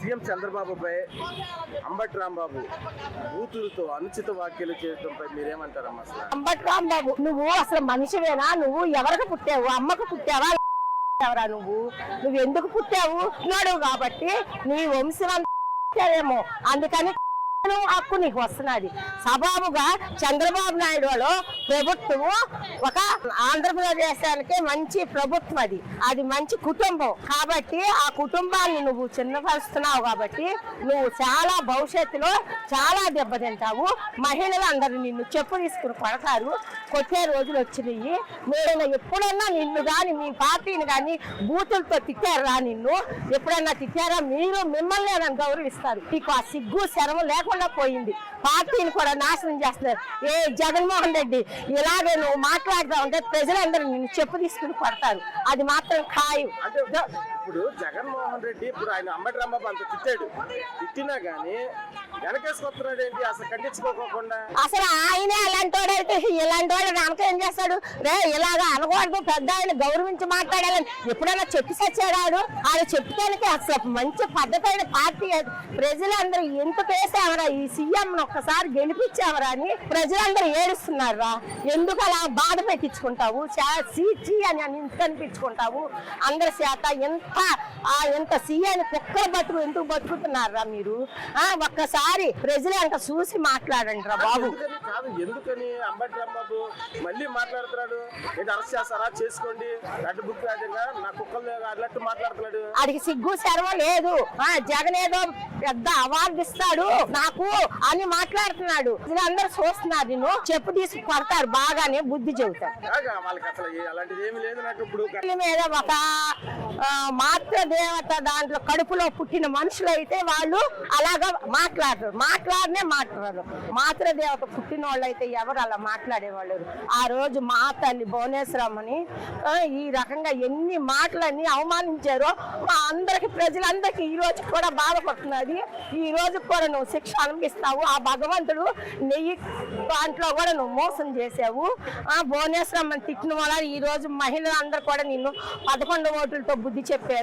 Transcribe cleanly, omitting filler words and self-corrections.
CM చంద్రబాబుపై అంబటి రాంబాబు కూతురుతో అనుచిత వ్యాఖ్యలు చేయడంపై మీరేమంటారమ్మా? అసలు అంబటి రాంబాబు, నువ్వు అసలు మనిషివేనా? నువ్వు ఎవరికి పుట్టావు? అమ్మకు పుట్టావా? ఎవరా నువ్వు ఎందుకు పుట్టావు? పుట్టినాడు కాబట్టి నీ వంశమేమో, అందుకని హక్కు నీకు వస్తున్నది. సబాబుగా చంద్రబాబు నాయుడు ప్రభుత్వం ఒక ఆంధ్రప్రదేశానికి మంచి ప్రభుత్వం, అది మంచి కుటుంబం కాబట్టి ఆ కుటుంబాన్ని నువ్వు చిన్నపరుస్తున్నావు కాబట్టి నువ్వు చాలా భవిష్యత్తులో చాలా దెబ్బతింటావు. మహిళలందరూ నిన్ను చెప్పు తీసుకుని కొడతారు, కొట్టే రోజులు వచ్చినాయి. నేను ఎప్పుడన్నా నిన్ను కానీ మీ పార్టీని కానీ బూతులతో తిట్టారా? నిన్ను ఎప్పుడన్నా తిట్టారా? మీరు మిమ్మల్ని నన్ను గౌరవిస్తారు. నీకు ఆ సిగ్గు శరమ లేకుండా పోయింది. పార్టీని కూడా నాశనం చేస్తున్నారు. ఏ జగన్మోహన్ రెడ్డి ఇలాగే నువ్వు మాట్లాడుతూ ఉంటే ప్రజలందరూ నిన్ను చెప్పు తీసుకుని కొడతారు, అది మాత్రం ఖాయం. ఇప్పుడు జగన్మోహన్ రెడ్డి ఇప్పుడు ఆయన అంబటి రాంబాబు అంత తిట్టినా గానీ వెనకేసుకొస్తున్నాడు ఏంటి? అసలు ఖండించుకోకుండా అసలు ఆయనే అలాంటి వాడైతే ఇలాంటి వాడు నామకేం చేస్తాడు? రే ఇలాగా అనకూడదు, పెద్ద ఆయన గౌరవించి మాట్లాడాలని ఎప్పుడైనా చెప్పి సచ్చాడు? ఆయన చెప్పుకోనికి అసలు మంచి పద్ధతైన పార్టీ. ప్రజలందరూ ఎందుకు వేసావరా ఈ సీఎం ఒక్కసారి గెలిపించావరా అని ప్రజలందరూ ఏడుస్తున్నారా? ఎందుకు అలా బాధ పెట్టించుకుంటావు? సీచి అని ఎందుకు అనిపించుకుంటావు? అందరి చేత ఎంత సీఎం కుక్కలు బతుకు ఎందుకు బతుకుతున్నారా మీరు? ఒక్కసారి ప్రజలు అంత చూసి మాట్లాడండి రా బాబు. ఎందుకని అంబటి రాంబాబు మళ్ళీ మాట్లాడుతున్నాడు? అరెస్ట్ చేస్తారా? చేసుకోండి, రెడ్ బుక్ రాజంగా నా కుక్కలు అన్నట్టు మాట్లాడుతున్నాడు. అడిగి సిగ్గు శర్మ లేదు. జగన్ ఏదో పెద్ద అవార్డు ఇస్తాడు నాకు అని మాట్లాడుతున్నాడు. అందరూ చూస్తున్నారు, నిన్ను చెప్పు తీసి కొడతారు, బాగానే బుద్ధి చెబుతారు. వాళ్ళకి అసలు అలాంటిది ఏమి లేదు. నాకు ఇప్పుడు మీద ఒక మాతృదేవత దాంట్లో కడుపులో పుట్టిన మనుషులు అయితే వాళ్ళు అలాగా మాట్లాడరు. మాతృదేవత పుట్టిన వాళ్ళు అయితే ఎవరు అలా మాట్లాడేవాళ్ళు? ఆ రోజు మా తల్లి భువనేశ్వరమ్మని ఈ రకంగా ఎన్ని మాటలన్నీ అవమానించారో మా అందరికి ప్రజలందరికీ ఈ రోజు కూడా బాధపడుతున్నది. ఈ రోజు కూడా నువ్వు శిక్ష అనిపిస్తావు. ఆ భగవంతుడు నెయ్యి దాంట్లో కూడా నువ్వు మోసం చేసావు. భువనేశ్వరమ్మని తిట్టిన వల్ల ఈ రోజు మహిళలందరూ కూడా నిన్ను 11 ఓట్లతో బుద్ధి చెప్పారు.